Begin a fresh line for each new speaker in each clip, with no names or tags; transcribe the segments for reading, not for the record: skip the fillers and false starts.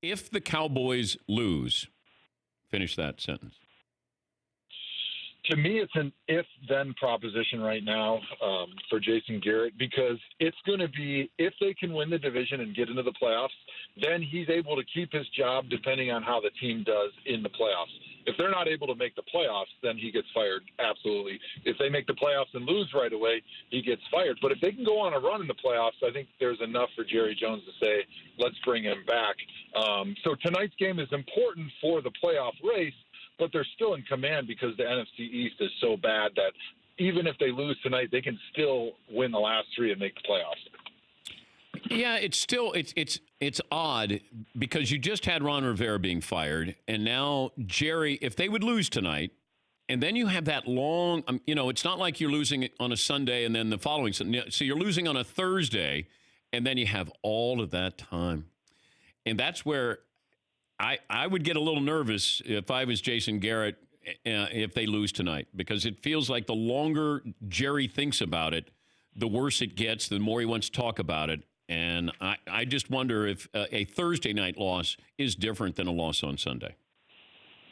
If the Cowboys lose, finish that sentence.
To me, it's an if-then proposition right now for Jason Garrett, because it's going to be, if they can win the division and get into the playoffs, then he's able to keep his job depending on how the team does in the playoffs. If they're not able to make the playoffs, then he gets fired, absolutely. If they make the playoffs and lose right away, he gets fired. But if they can go on a run in the playoffs, I think there's enough for Jerry Jones to say, let's bring him back. So tonight's game is important for the playoff race, but they're still in command because the NFC East is so bad that even if they lose tonight, they can still win the last three and make the playoffs.
Yeah, it's odd because you just had Ron Rivera being fired, and now Jerry, if they would lose tonight, and then you have that long, it's not like you're losing on a Sunday and then the following Sunday. So you're losing on a Thursday, and then you have all of that time. And that's where I would get a little nervous if I was Jason Garrett if they lose tonight, because it feels like the longer Jerry thinks about it, the worse it gets, the more he wants to talk about it. And I just wonder if a Thursday night loss is different than a loss on Sunday.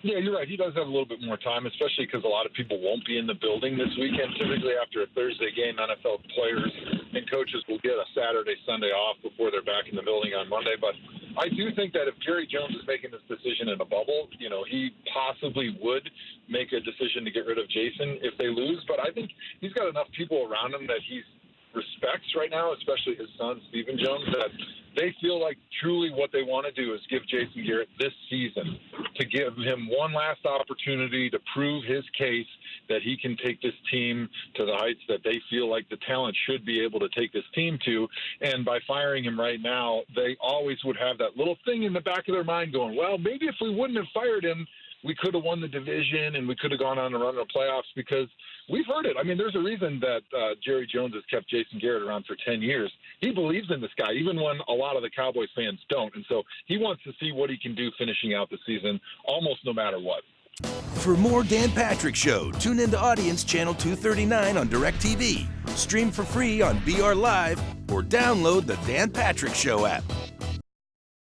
Yeah, you're right. He does have a little bit more time, especially because a lot of people won't be in the building this weekend. Typically after a Thursday game, NFL players and coaches will get a Saturday, Sunday off before they're back in the building on Monday. But I do think that if Jerry Jones is making this decision in a bubble, he possibly would make a decision to get rid of Jason if they lose. But I think he's got enough people around him that he respects right now, especially his son, Stephen Jones, that they feel like truly what they want to do is give Jason Garrett this season to give him one last opportunity to prove his case that he can take this team to the heights that they feel like the talent should be able to take this team to. And by firing him right now, they always would have that little thing in the back of their mind going, well, maybe if we wouldn't have fired him, we could have won the division and we could have gone on a run in the playoffs, because we've heard it. I mean, there's a reason that Jerry Jones has kept Jason Garrett around for 10 years. He believes in this guy, even when a lot of the Cowboys fans don't. And so he wants to see what he can do finishing out the season, almost no matter what.
For more Dan Patrick Show, tune into Audience Channel 239 on DirecTV. Stream for free on BR Live or download the Dan Patrick Show app.